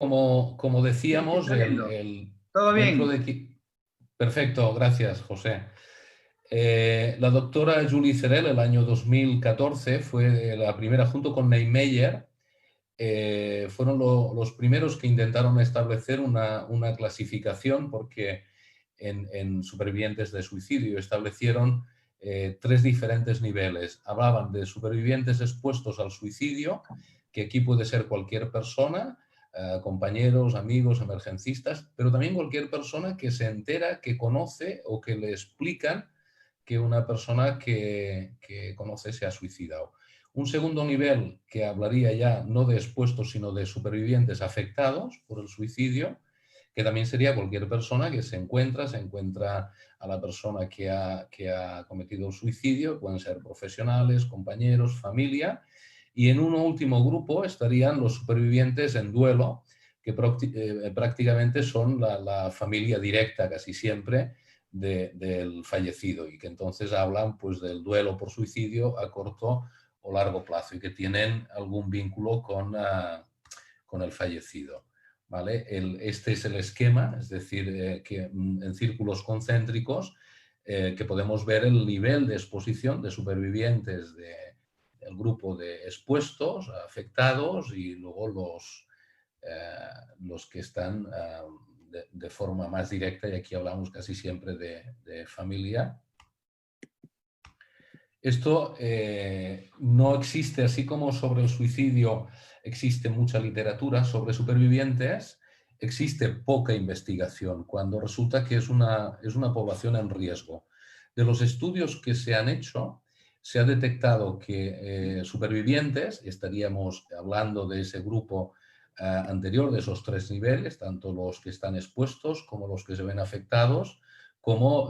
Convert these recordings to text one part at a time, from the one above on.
como Sí, sí, decíamos, está viendo. Todo dentro bien. de... Perfecto, gracias, José. La doctora Julie Cerel, el año 2014, fue la primera, junto con Neymeyer, fueron los primeros que intentaron establecer una clasificación, porque en supervivientes de suicidio establecieron tres diferentes niveles. Hablaban de supervivientes expuestos al suicidio, que aquí puede ser cualquier persona, compañeros, amigos, emergencistas, pero también cualquier persona que se entera, que conoce o que le explican que una persona que conoce se ha suicidado. Un segundo nivel que hablaría ya no de expuestos, sino de supervivientes afectados por el suicidio, que también sería cualquier persona que se encuentra a la persona que ha cometido el suicidio, pueden ser profesionales, compañeros, familia, y en un último grupo estarían los supervivientes en duelo, que prácticamente son la familia directa casi siempre del fallecido, y que entonces hablan pues del duelo por suicidio a corto o largo plazo y que tienen algún vínculo con el fallecido. ¿Vale? Este es el esquema, es decir, que en círculos concéntricos que podemos ver el nivel de exposición de supervivientes del grupo de expuestos, afectados, y luego los que están de forma más directa, y aquí hablamos casi siempre de familia. Esto no existe, así como sobre el suicidio existe mucha literatura sobre supervivientes, existe poca investigación, cuando resulta que es una población en riesgo. De los estudios que se han hecho, se ha detectado que supervivientes, estaríamos hablando de ese grupo anterior, de esos tres niveles, tanto los que están expuestos como los que se ven afectados, como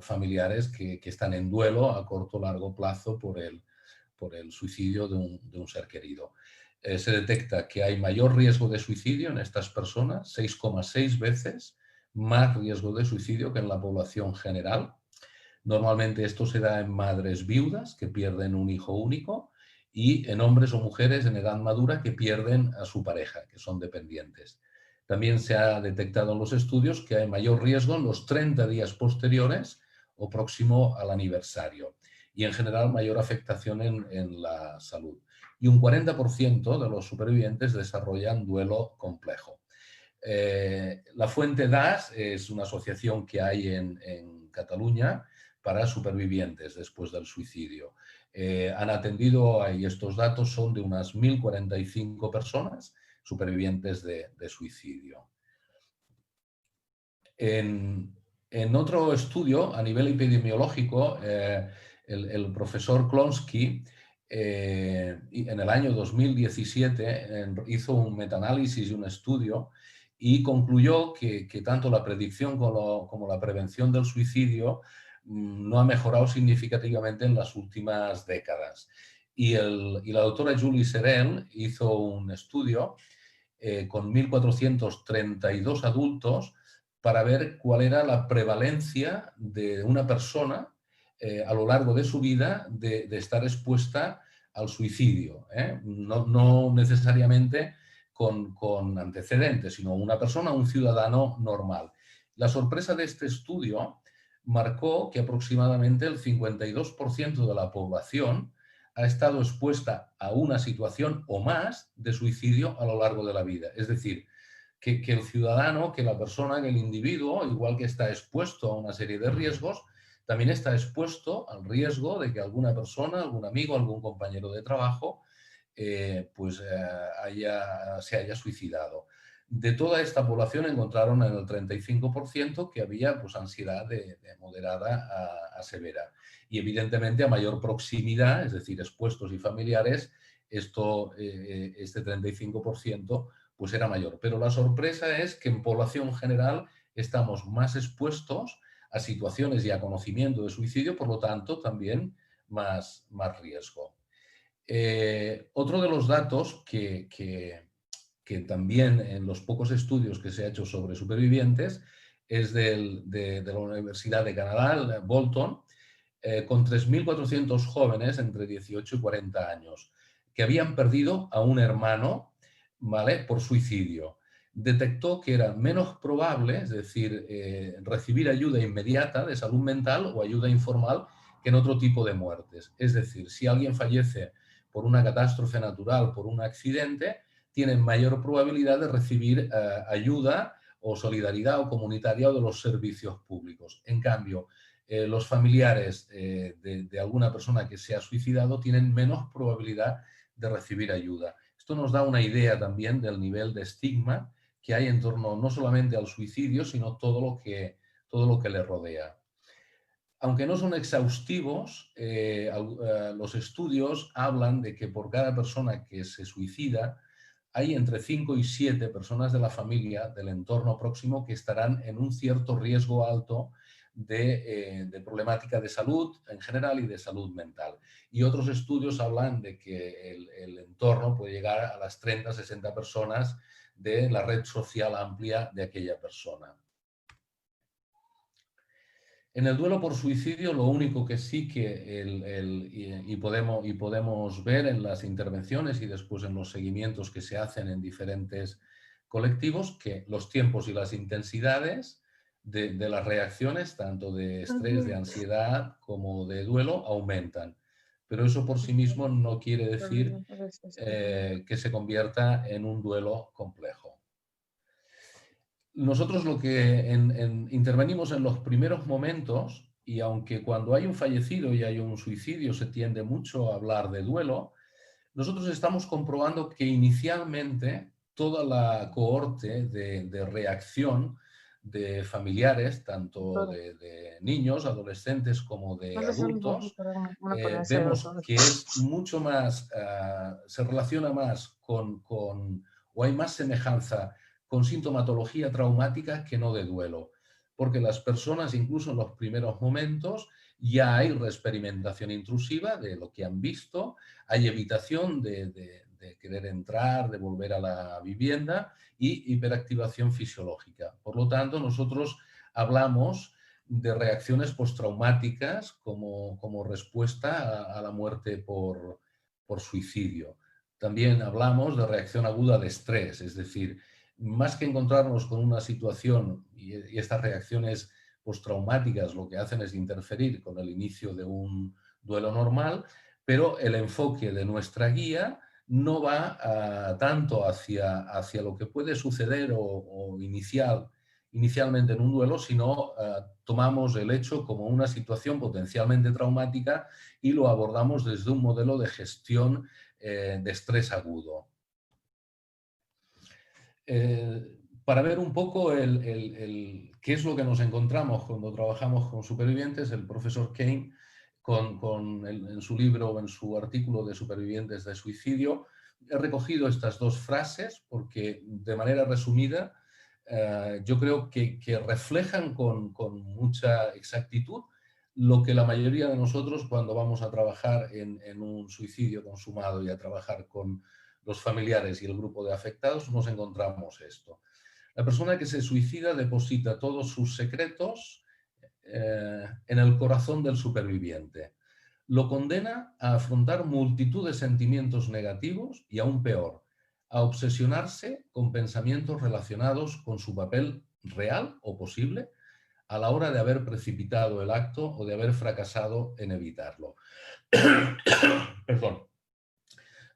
familiares que están en duelo a corto o largo plazo por el suicidio de un ser querido. Se detecta que hay mayor riesgo de suicidio en estas personas, 6,6 veces más riesgo de suicidio que en la población general. Normalmente esto se da en madres viudas que pierden un hijo único y en hombres o mujeres en edad madura que pierden a su pareja, que son dependientes. También se ha detectado en los estudios que hay mayor riesgo en los 30 días posteriores o próximo al aniversario, y en general mayor afectación en la salud. Y un 40% de los supervivientes desarrollan duelo complejo. La Fuente DAS es una asociación que hay en Cataluña para supervivientes después del suicidio. Han atendido, y estos datos son de unas 1.045 personas supervivientes de suicidio. En otro estudio, a nivel epidemiológico, el profesor Klonsky, en el año 2017, hizo un metaanálisis y un estudio y concluyó que tanto la predicción como la prevención del suicidio no ha mejorado significativamente en las últimas décadas. Y la doctora Julie Cerel hizo un estudio con 1.432 adultos para ver cuál era la prevalencia de una persona a lo largo de su vida de estar expuesta al suicidio. No necesariamente con antecedentes, sino una persona, un ciudadano normal. La sorpresa de este estudio marcó que aproximadamente el 52% de la población ha estado expuesta a una situación o más de suicidio a lo largo de la vida. Es decir, que el ciudadano, que la persona, que el individuo, igual que está expuesto a una serie de riesgos, también está expuesto al riesgo de que alguna persona, algún amigo, algún compañero de trabajo, se haya suicidado. De toda esta población encontraron en el 35% que había pues, ansiedad de moderada a severa. Y evidentemente a mayor proximidad, es decir, expuestos y familiares, este 35% pues era mayor. Pero la sorpresa es que en población general estamos más expuestos a situaciones y a conocimiento de suicidio, por lo tanto también más riesgo. Otro de los datos que también en los pocos estudios que se ha hecho sobre supervivientes es de la Universidad de Canadá, Bolton, con 3.400 jóvenes entre 18 y 40 años que habían perdido a un hermano ¿vale? Por suicidio. Detectó que era menos probable, es decir, recibir ayuda inmediata de salud mental o ayuda informal que en otro tipo de muertes. Es decir, si alguien fallece por una catástrofe natural, por un accidente, tienen mayor probabilidad de recibir ayuda o solidaridad o comunitaria o de los servicios públicos. En cambio, los familiares de alguna persona que se ha suicidado tienen menos probabilidad de recibir ayuda. Esto nos da una idea también del nivel de estigma que hay en torno no solamente al suicidio, sino todo lo que le rodea. Aunque no son exhaustivos, los estudios hablan de que por cada persona que se suicida hay entre 5 y 7 personas de la familia, del entorno próximo, que estarán en un cierto riesgo alto de problemática de salud en general y de salud mental. Y otros estudios hablan de que el entorno puede llegar a las 30, 60 personas de la red social amplia de aquella persona. En el duelo por suicidio, lo único que sí que podemos ver en las intervenciones y después en los seguimientos que se hacen en diferentes colectivos, que los tiempos y las intensidades de las reacciones, tanto de estrés, de ansiedad como de duelo, aumentan. Pero eso por sí mismo no quiere decir que se convierta en un duelo complejo. Nosotros lo que intervenimos en los primeros momentos, y aunque cuando hay un fallecido y hay un suicidio se tiende mucho a hablar de duelo, nosotros estamos comprobando que inicialmente toda la cohorte de reacción de familiares, tanto de niños, adolescentes como de adultos, vemos que es mucho más, se relaciona más o hay más semejanza con sintomatología traumática que no de duelo. Porque las personas, incluso en los primeros momentos, ya hay reexperimentación intrusiva de lo que han visto, hay evitación de querer entrar, de volver a la vivienda y hiperactivación fisiológica. Por lo tanto, nosotros hablamos de reacciones postraumáticas como respuesta a la muerte por suicidio. También hablamos de reacción aguda de estrés, es decir, más que encontrarnos con una situación y estas reacciones postraumáticas lo que hacen es interferir con el inicio de un duelo normal, pero el enfoque de nuestra guía no va tanto hacia lo que puede suceder o inicialmente en un duelo, sino tomamos el hecho como una situación potencialmente traumática y lo abordamos desde un modelo de gestión de estrés agudo. Para ver un poco qué es lo que nos encontramos cuando trabajamos con supervivientes, el profesor Kane, en su libro o en su artículo de supervivientes de suicidio, he recogido estas dos frases porque, de manera resumida, yo creo que reflejan con mucha exactitud lo que la mayoría de nosotros, cuando vamos a trabajar en un suicidio consumado y a trabajar con los familiares y el grupo de afectados, nos encontramos esto. La persona que se suicida deposita todos sus secretos en el corazón del superviviente. Lo condena a afrontar multitud de sentimientos negativos y, aún peor, a obsesionarse con pensamientos relacionados con su papel real o posible a la hora de haber precipitado el acto o de haber fracasado en evitarlo. Perdón.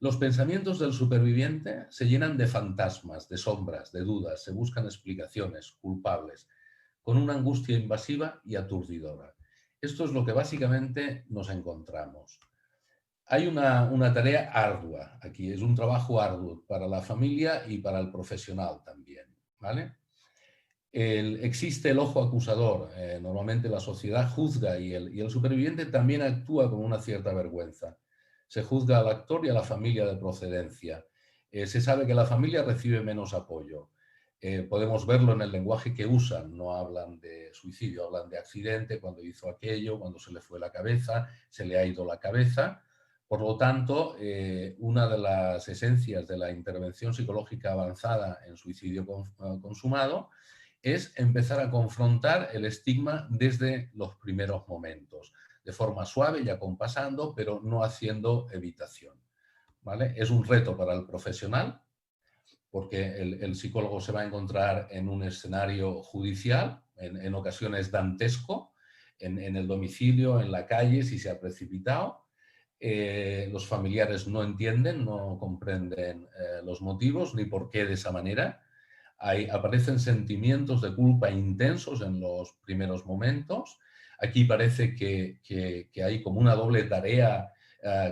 Los pensamientos del superviviente se llenan de fantasmas, de sombras, de dudas, se buscan explicaciones, culpables, con una angustia invasiva y aturdidora. Esto es lo que básicamente nos encontramos. Hay una tarea ardua aquí, es un trabajo arduo para la familia y para el profesional también, ¿vale? Existe el ojo acusador, normalmente la sociedad juzga y el superviviente también actúa con una cierta vergüenza. Se juzga al actor y a la familia de procedencia. Se sabe que la familia recibe menos apoyo. Podemos verlo en el lenguaje que usan, no hablan de suicidio, hablan de accidente, cuando hizo aquello, cuando se le fue la cabeza, se le ha ido la cabeza. Por lo tanto, una de las esencias de la intervención psicológica avanzada en suicidio consumado es empezar a confrontar el estigma desde los primeros momentos, de forma suave y acompasando, pero no haciendo evitación, ¿vale? Es un reto para el profesional, porque el psicólogo se va a encontrar en un escenario judicial, en ocasiones dantesco, en el domicilio, en la calle, si se ha precipitado. Los familiares no entienden, no comprenden los motivos ni por qué de esa manera. Aparecen sentimientos de culpa intensos en los primeros momentos. Aquí parece que hay como una doble tarea,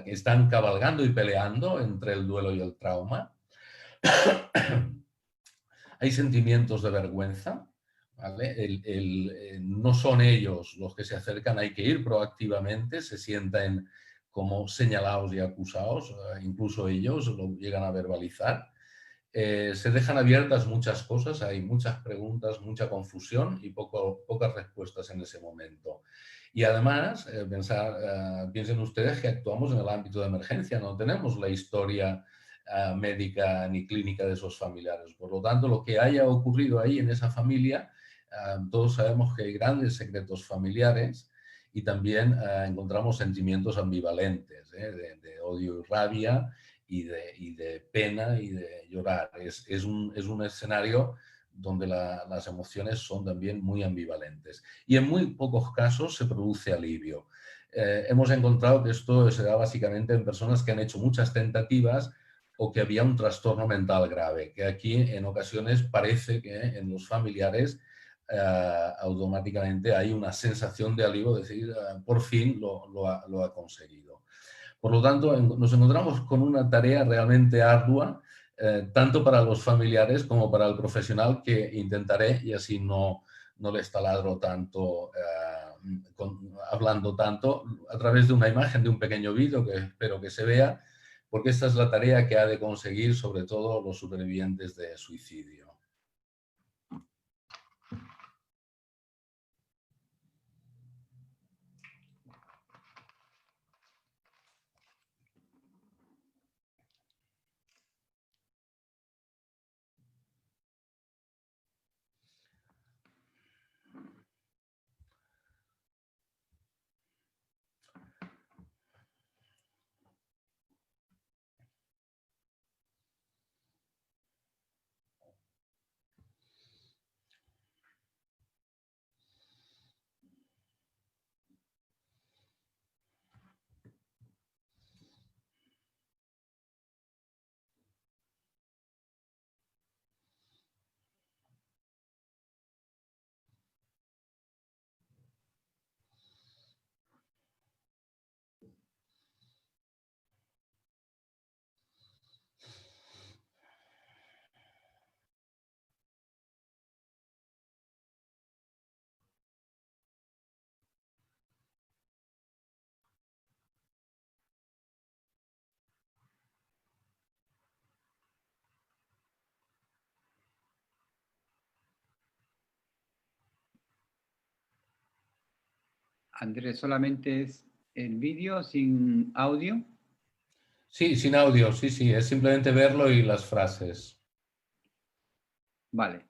que están cabalgando y peleando entre el duelo y el trauma. Hay sentimientos de vergüenza, ¿vale? No son ellos los que se acercan, hay que ir proactivamente, se sienten como señalados y acusados, incluso ellos lo llegan a verbalizar. Se dejan abiertas muchas cosas, hay muchas preguntas, mucha confusión y pocas respuestas en ese momento. Y además, piensen ustedes que actuamos en el ámbito de emergencia, no tenemos la historia médica ni clínica de esos familiares. Por lo tanto, lo que haya ocurrido ahí en esa familia, todos sabemos que hay grandes secretos familiares y también encontramos sentimientos ambivalentes, de odio y rabia, y de pena y de llorar. Es un escenario donde las emociones son también muy ambivalentes. Y en muy pocos casos se produce alivio. Hemos encontrado que esto se da básicamente en personas que han hecho muchas tentativas o que había un trastorno mental grave, que aquí en ocasiones parece que en los familiares automáticamente hay una sensación de alivio, de decir, por fin lo ha conseguido. Por lo tanto, nos encontramos con una tarea realmente ardua, tanto para los familiares como para el profesional, que intentaré, y así no les taladro tanto, hablando tanto, a través de una imagen, de un pequeño vídeo que espero que se vea, porque esta es la tarea que ha de conseguir sobre todo los supervivientes de suicidio. Andrés, solamente es el vídeo sin audio. Sí, sin audio, sí, sí, es simplemente verlo y las frases. Vale.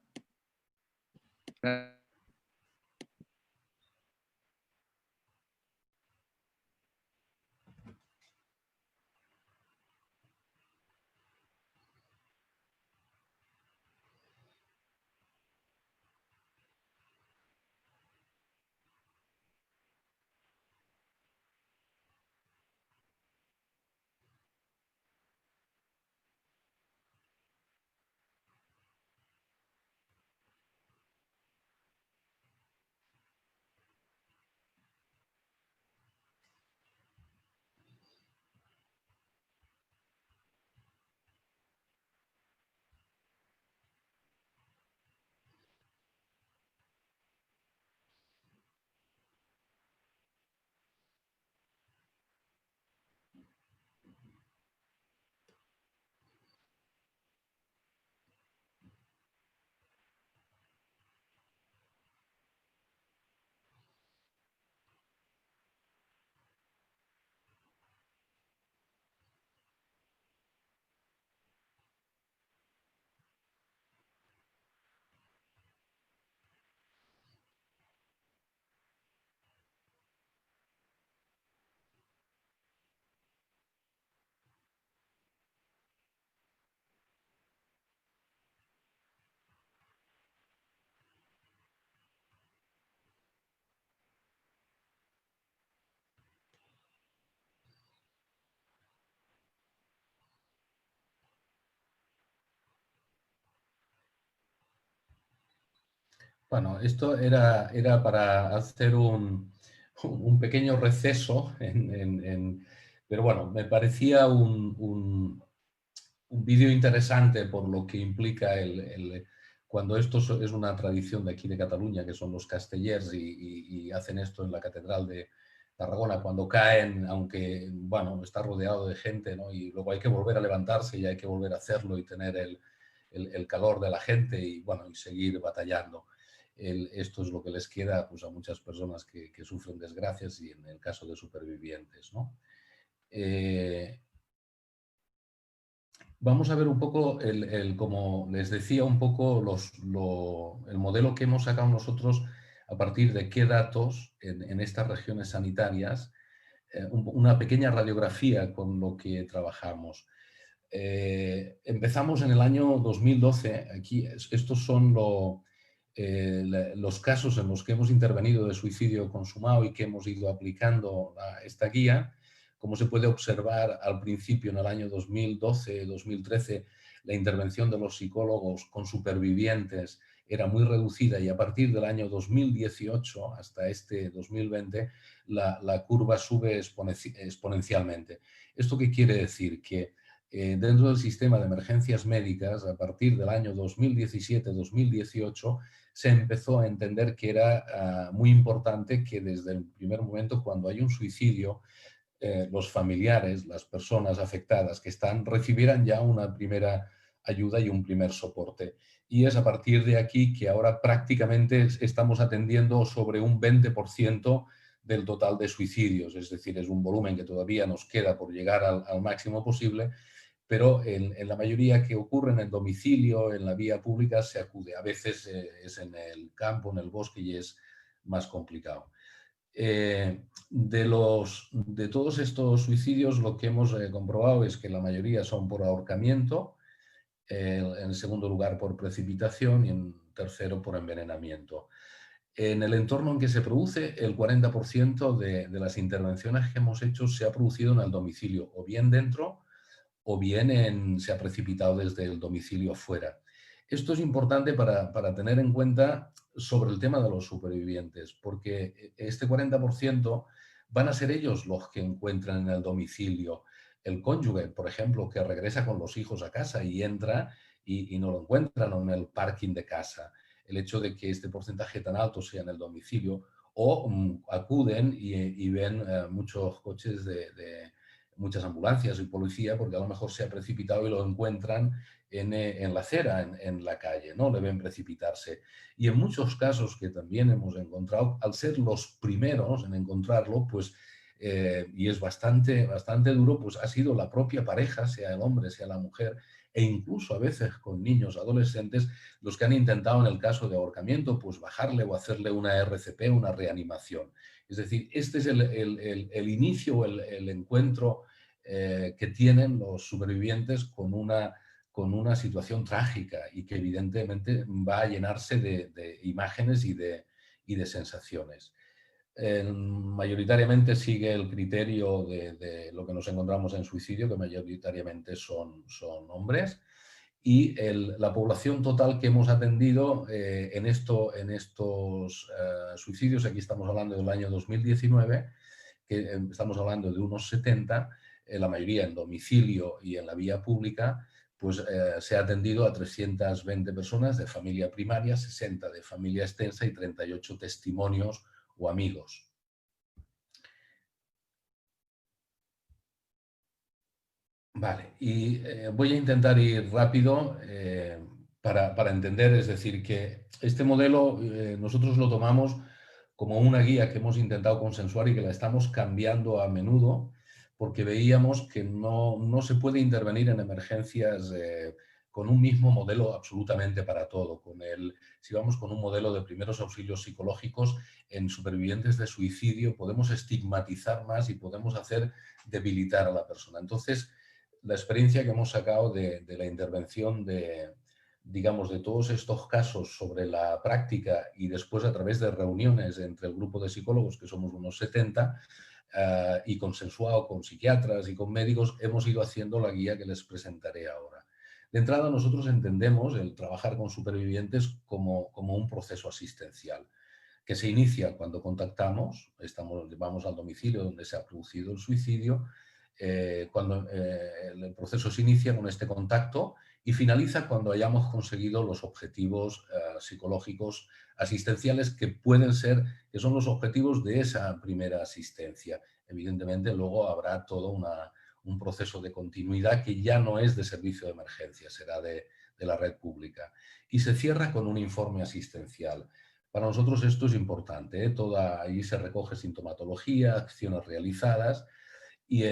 Bueno, esto era para hacer un pequeño receso, pero bueno, me parecía un vídeo interesante por lo que implica cuando esto es una tradición de aquí de Cataluña, que son los castellers y hacen esto en la Catedral de Tarragona, cuando caen, aunque bueno, está rodeado de gente, ¿no? Y luego hay que volver a levantarse y hay que volver a hacerlo y tener el calor de la gente y bueno, y seguir batallando. Esto es lo que les queda pues, a muchas personas que sufren desgracias y en el caso de supervivientes, ¿no? Vamos a ver un poco, como les decía, un poco el modelo que hemos sacado nosotros a partir de qué datos en estas regiones sanitarias, una pequeña radiografía con lo que trabajamos. Empezamos en el año 2012, aquí estos son los casos en los que hemos intervenido de suicidio consumado y que hemos ido aplicando esta guía. Como se puede observar al principio, en el año 2012-2013, la intervención de los psicólogos con supervivientes era muy reducida y a partir del año 2018 hasta este 2020 la curva sube exponencialmente. ¿Esto qué quiere decir? Que dentro del sistema de emergencias médicas, a partir del año 2017-2018, se empezó a entender que era muy importante que desde el primer momento, cuando hay un suicidio, los familiares, las personas afectadas que están, recibieran ya una primera ayuda y un primer soporte. Y es a partir de aquí que ahora prácticamente estamos atendiendo sobre un 20% del total de suicidios, es decir, es un volumen que todavía nos queda por llegar al máximo posible, pero en la mayoría que ocurre en el domicilio, en la vía pública, se acude. A veces es en el campo, en el bosque y es más complicado. De todos estos suicidios, lo que hemos comprobado es que la mayoría son por ahorcamiento, en segundo lugar por precipitación y en tercero por envenenamiento. En el entorno en que se produce, el 40% de las intervenciones que hemos hecho se ha producido en el domicilio, o bien dentro, o bien se ha precipitado desde el domicilio fuera. Esto es importante para tener en cuenta sobre el tema de los supervivientes, porque este 40% van a ser ellos los que encuentran en el domicilio el cónyuge, por ejemplo, que regresa con los hijos a casa y entra y no lo encuentran en el parking de casa. El hecho de que este porcentaje tan alto sea en el domicilio, o acuden y ven muchos coches muchas ambulancias y policía, porque a lo mejor se ha precipitado y lo encuentran en la acera, en la calle, ¿no? Le ven precipitarse. Y en muchos casos que también hemos encontrado, al ser los primeros en encontrarlo, pues, y es bastante duro, pues ha sido la propia pareja, sea el hombre, sea la mujer, e incluso a veces con niños adolescentes, los que han intentado en el caso de ahorcamiento, pues bajarle o hacerle una RCP, una reanimación. Es decir, este es el inicio, el encuentro que tienen los supervivientes con una situación trágica y que evidentemente va a llenarse de imágenes y de sensaciones. Mayoritariamente sigue el criterio de lo que nos encontramos en suicidio, que mayoritariamente son hombres, y la población total que hemos atendido en estos suicidios, aquí estamos hablando del año 2019, que estamos hablando de unos 70, la mayoría en domicilio y en la vía pública, pues se ha atendido a 320 personas de familia primaria, 60 de familia extensa y 38 testimonios o amigos. Vale, y voy a intentar ir rápido para entender, es decir, que este modelo nosotros lo tomamos como una guía que hemos intentado consensuar y que la estamos cambiando a menudo porque veíamos que no se puede intervenir en emergencias con un mismo modelo absolutamente para todo. Si vamos con un modelo de primeros auxilios psicológicos en supervivientes de suicidio, podemos estigmatizar más y podemos hacer debilitar a la persona. Entonces, la experiencia que hemos sacado de la intervención digamos, de todos estos casos sobre la práctica y después a través de reuniones entre el grupo de psicólogos, que somos unos 70, y consensuado con psiquiatras y con médicos, hemos ido haciendo la guía que les presentaré ahora. De entrada, nosotros entendemos el trabajar con supervivientes como un proceso asistencial, que se inicia cuando contactamos, vamos al domicilio donde se ha producido el suicidio, cuando el proceso se inicia con este contacto y finaliza cuando hayamos conseguido los objetivos psicológicos asistenciales que que son los objetivos de esa primera asistencia. Evidentemente, luego habrá todo un proceso de continuidad que ya no es de servicio de emergencia, será de la red pública. Y se cierra con un informe asistencial. Para nosotros esto es importante, ¿eh? Ahí se recoge sintomatología, acciones realizadas y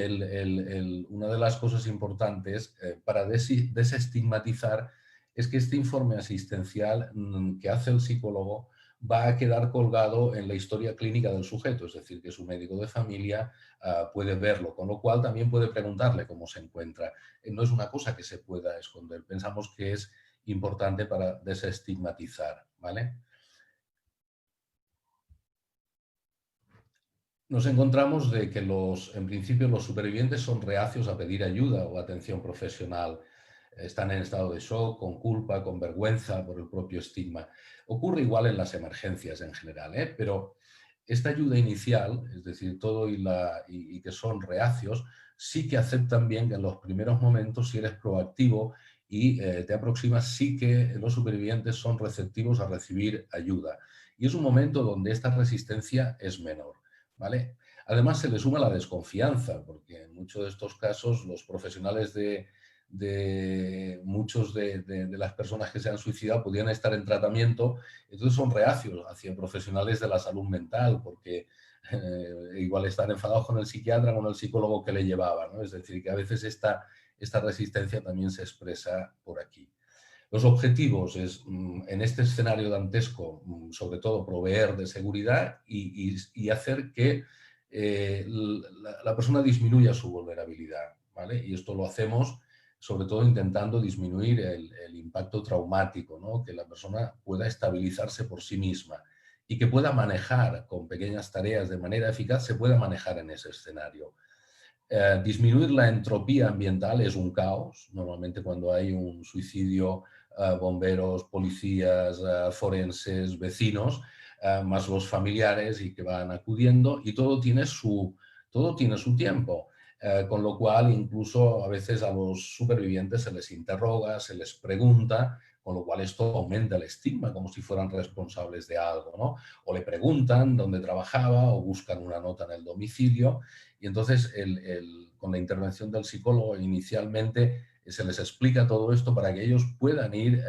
una de las cosas importantes para desestigmatizar es que este informe asistencial que hace el psicólogo va a quedar colgado en la historia clínica del sujeto, es decir, que su médico de familia puede verlo, con lo cual también puede preguntarle cómo se encuentra. No es una cosa que se pueda esconder, pensamos que es importante para desestigmatizar, ¿vale? Nos encontramos de que en principio los supervivientes son reacios a pedir ayuda o atención profesional. Están en estado de shock, con culpa, con vergüenza por el propio estigma. Ocurre igual en las emergencias en general, ¿eh? Pero esta ayuda inicial, es decir, todo y que son reacios, sí que aceptan bien que en los primeros momentos, si eres proactivo y te aproximas, sí que los supervivientes son receptivos a recibir ayuda. Y es un momento donde esta resistencia es menor, ¿vale? Además, se le suma la desconfianza, porque en muchos de estos casos los profesionales muchos de las personas que se han suicidado podían estar en tratamiento, entonces son reacios hacia profesionales de la salud mental, porque igual están enfadados con el psiquiatra o con el psicólogo que le llevaba, ¿no? Es decir, que a veces esta resistencia también se expresa por aquí. Los objetivos es, en este escenario dantesco, sobre todo proveer de seguridad y hacer que la persona disminuya su vulnerabilidad, ¿vale? Y esto lo hacemos sobre todo intentando disminuir el impacto traumático, ¿no? Que la persona pueda estabilizarse por sí misma y que pueda manejar con pequeñas tareas de manera eficaz, se pueda manejar en ese escenario. Disminuir la entropía ambiental es un caos. Normalmente cuando hay un suicidio, bomberos, policías, forenses, vecinos, más los familiares y que van acudiendo y todo tiene su tiempo. Con lo cual incluso a veces a los supervivientes se les interroga, se les pregunta, con lo cual esto aumenta el estigma como si fueran responsables de algo, ¿no? O le preguntan dónde trabajaba o buscan una nota en el domicilio y entonces con la intervención del psicólogo inicialmente se les explica todo esto para que ellos puedan ir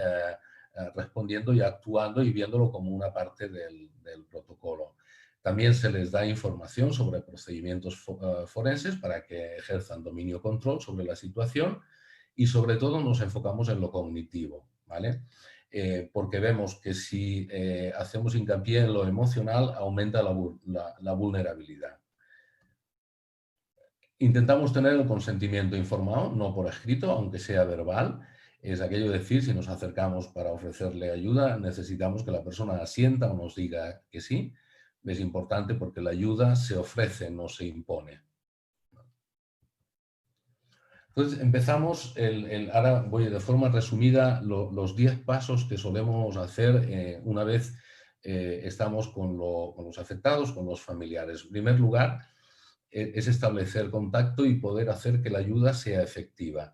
respondiendo y actuando y viéndolo como una parte del protocolo. También se les da información sobre procedimientos forenses para que ejerzan dominio control sobre la situación y sobre todo nos enfocamos en lo cognitivo, ¿vale? Porque vemos que si hacemos hincapié en lo emocional aumenta la vulnerabilidad. Intentamos tener el consentimiento informado, no por escrito, aunque sea verbal. Es aquello de decir, si nos acercamos para ofrecerle ayuda, necesitamos que la persona asienta o nos diga que sí. Es importante porque la ayuda se ofrece, no se impone. Entonces empezamos, ahora voy de forma resumida, los 10 pasos que solemos hacer una vez estamos con los afectados, con los familiares. En primer lugar, es establecer contacto y poder hacer que la ayuda sea efectiva.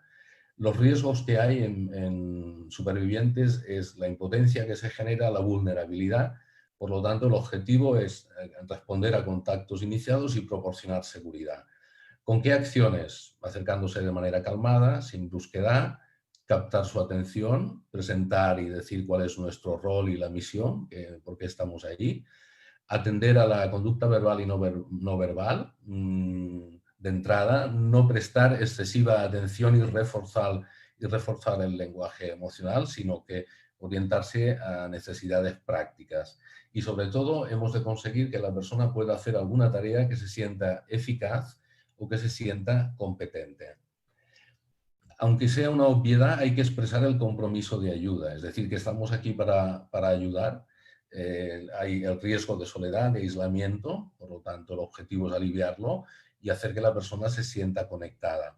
Los riesgos que hay en supervivientes es la impotencia que se genera, la vulnerabilidad. Por lo tanto, el objetivo es responder a contactos iniciados y proporcionar seguridad. ¿Con qué acciones? Acercándose de manera calmada, sin brusquedad, captar su atención, presentar y decir cuál es nuestro rol y la misión, por qué estamos allí, atender a la conducta verbal y no verbal, de entrada, no prestar excesiva atención y reforzar el lenguaje emocional, sino que orientarse a necesidades prácticas. Y sobre todo, hemos de conseguir que la persona pueda hacer alguna tarea que se sienta eficaz o que se sienta competente. Aunque sea una obviedad, hay que expresar el compromiso de ayuda, es decir, que estamos aquí para ayudar. Hay el riesgo de soledad, de aislamiento, por lo tanto el objetivo es aliviarlo y hacer que la persona se sienta conectada.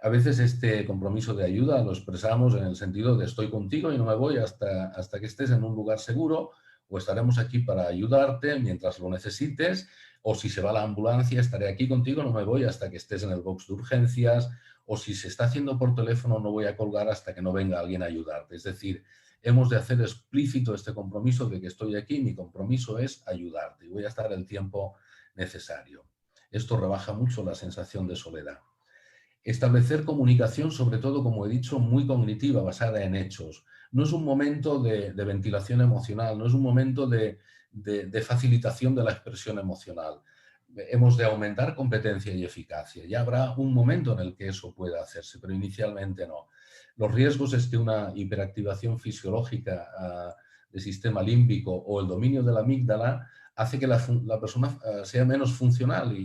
A veces este compromiso de ayuda lo expresamos en el sentido de estoy contigo y no me voy hasta que estés en un lugar seguro, o estaremos aquí para ayudarte mientras lo necesites, o si se va la ambulancia estaré aquí contigo, no me voy hasta que estés en el box de urgencias, o si se está haciendo por teléfono no voy a colgar hasta que no venga alguien a ayudarte. Es decir, hemos de hacer explícito este compromiso de que estoy aquí, mi compromiso es ayudarte y voy a estar el tiempo necesario. Esto rebaja mucho la sensación de soledad. Establecer comunicación, sobre todo, como he dicho, muy cognitiva, basada en hechos. No es un momento de ventilación emocional, no es un momento de facilitación de la expresión emocional. Hemos de aumentar competencia y eficacia. Ya habrá un momento en el que eso pueda hacerse, pero inicialmente no. Los riesgos es que una hiperactivación fisiológica del sistema límbico o el dominio de la amígdala hace que la persona sea menos funcional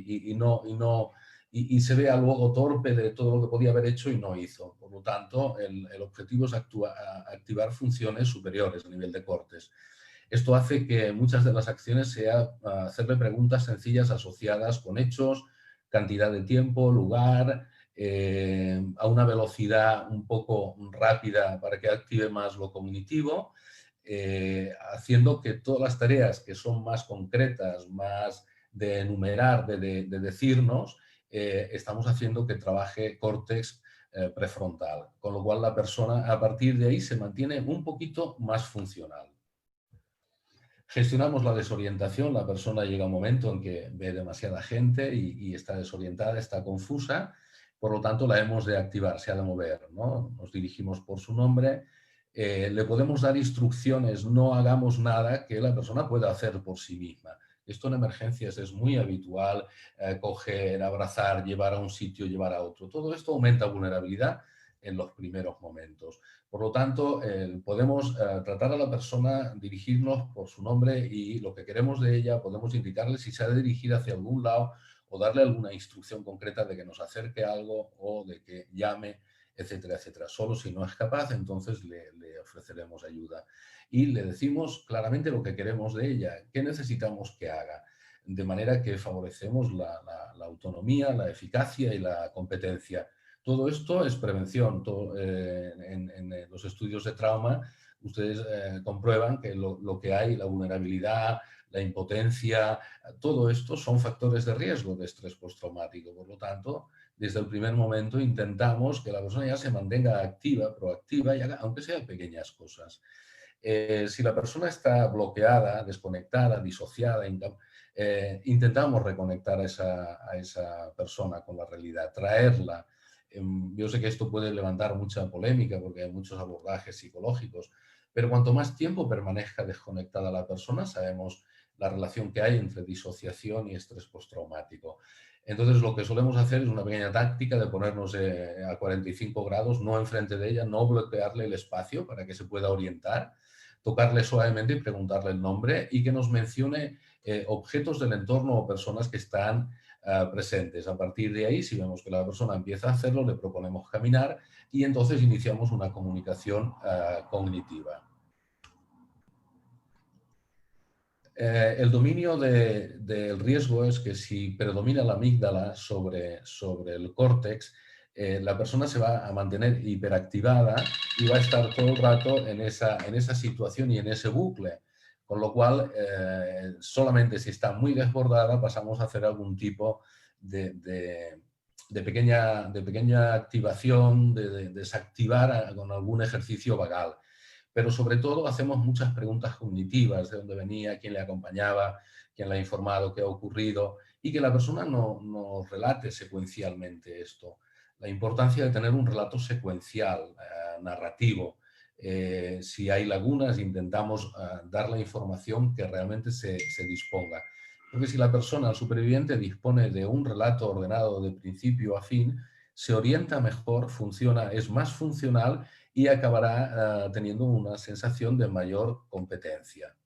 y se vea luego torpe de todo lo que podía haber hecho y no hizo. Por lo tanto, el objetivo es activar funciones superiores a nivel de cortes. Esto hace que muchas de las acciones sea hacerle preguntas sencillas asociadas con hechos, cantidad de tiempo, lugar, a una velocidad un poco rápida para que active más lo cognitivo, haciendo que todas las tareas que son más concretas, más de enumerar, de decirnos, estamos haciendo que trabaje córtex prefrontal, con lo cual la persona a partir de ahí se mantiene un poquito más funcional. Gestionamos la desorientación, la persona llega a un momento en que ve demasiada gente y está desorientada, está confusa, por lo tanto la hemos de activar, se ha de mover, ¿no? Nos dirigimos por su nombre, le podemos dar instrucciones, no hagamos nada que la persona pueda hacer por sí misma. Esto en emergencias es muy habitual, coger, abrazar, llevar a un sitio, llevar a otro. Todo esto aumenta vulnerabilidad en los primeros momentos. Por lo tanto, podemos tratar a la persona, dirigirnos por su nombre y lo que queremos de ella, podemos indicarle si se ha de dirigir hacia algún lado o darle alguna instrucción concreta de que nos acerque a algo o de que llame, etcétera, etcétera. Solo si no es capaz, entonces le ofreceremos ayuda. Y le decimos claramente lo que queremos de ella, qué necesitamos que haga, de manera que favorecemos la autonomía, la eficacia y la competencia. Todo esto es prevención. En los estudios de trauma, ustedes comprueban que lo que hay, la vulnerabilidad, la impotencia, todo esto son factores de riesgo de estrés postraumático. Por lo tanto, desde el primer momento intentamos que la persona ya se mantenga activa, proactiva, y haga, aunque sean pequeñas cosas. Si la persona está bloqueada, desconectada, disociada, intentamos reconectar a esa persona con la realidad, traerla. Yo sé que esto puede levantar mucha polémica porque hay muchos abordajes psicológicos, pero cuanto más tiempo permanezca desconectada la persona, sabemos la relación que hay entre disociación y estrés postraumático. Entonces, lo que solemos hacer es una pequeña táctica de ponernos a 45 grados, no enfrente de ella, no bloquearle el espacio para que se pueda orientar, tocarle suavemente y preguntarle el nombre y que nos mencione objetos del entorno o personas que están presentes. A partir de ahí, si vemos que la persona empieza a hacerlo, le proponemos caminar y entonces iniciamos una comunicación cognitiva. El dominio del riesgo es que si predomina la amígdala sobre el córtex, la persona se va a mantener hiperactivada y va a estar todo el rato en esa situación y en ese bucle. Con lo cual, solamente si está muy desbordada pasamos a hacer algún tipo de pequeña activación, de desactivar con algún ejercicio vagal. Pero sobre todo hacemos muchas preguntas cognitivas, de dónde venía, quién le acompañaba, quién le ha informado, qué ha ocurrido, y que la persona nos relate secuencialmente esto. La importancia de tener un relato secuencial, narrativo. Si hay lagunas, intentamos dar la información que realmente se disponga. Porque si la persona, el superviviente, dispone de un relato ordenado de principio a fin, se orienta mejor, funciona, es más funcional y acabará teniendo una sensación de mayor competencia.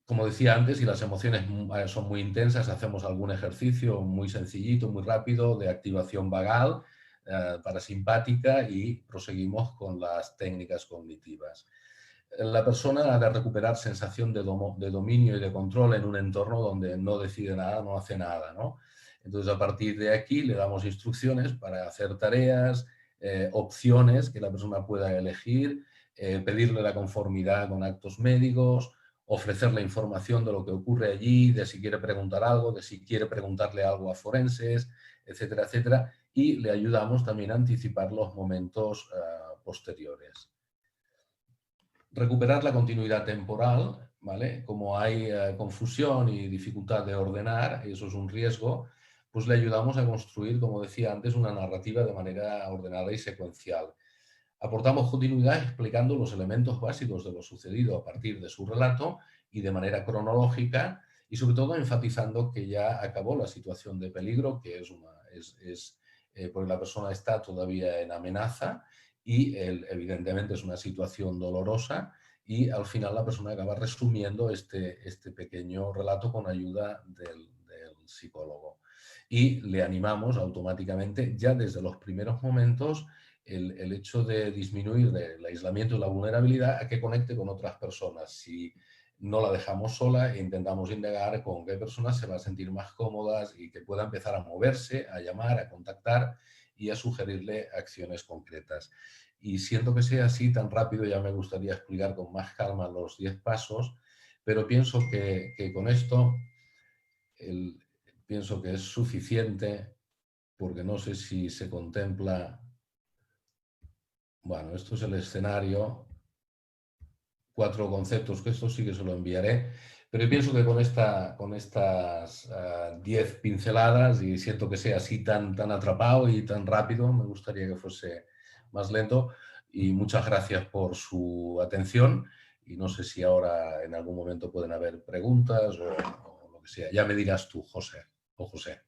Como decía antes, si las emociones son muy intensas, hacemos algún ejercicio muy sencillito, muy rápido, de activación vagal, parasimpática y proseguimos con las técnicas cognitivas. La persona ha de recuperar sensación de dominio y de control en un entorno donde no decide nada, no hace nada, ¿no? Entonces, a partir de aquí le damos instrucciones para hacer tareas, opciones que la persona pueda elegir, pedirle la conformidad con actos médicos, ofrecerle información de lo que ocurre allí, de si quiere preguntar algo, de si quiere preguntarle algo a forenses, etcétera, etcétera, y le ayudamos también a anticipar los momentos posteriores. Recuperar la continuidad temporal, ¿vale? Como hay confusión y dificultad de ordenar, eso es un riesgo, pues le ayudamos a construir, como decía antes, una narrativa de manera ordenada y secuencial. Aportamos continuidad explicando los elementos básicos de lo sucedido a partir de su relato y de manera cronológica y sobre todo enfatizando que ya acabó la situación de peligro, que porque la persona está todavía en amenaza y evidentemente es una situación dolorosa y al final la persona acaba resumiendo este pequeño relato con ayuda del psicólogo. Y le animamos automáticamente ya desde los primeros momentos el hecho de disminuir el aislamiento y la vulnerabilidad a que conecte con otras personas. Si no la dejamos sola e intentamos indagar con qué personas se va a sentir más cómodas y que pueda empezar a moverse, a llamar, a contactar y a sugerirle acciones concretas. Y siento que sea así tan rápido, ya me gustaría explicar con más calma los 10 pasos, pero pienso que con esto pienso que es suficiente porque no sé si se contempla. Bueno, esto es el escenario, 4 conceptos, que esto sí que se lo enviaré, pero pienso que con estas 10 pinceladas, y siento que sea así tan atrapado y tan rápido, me gustaría que fuese más lento, y muchas gracias por su atención, y no sé si ahora en algún momento pueden haber preguntas o lo que sea. Ya me dirás tú, José o José.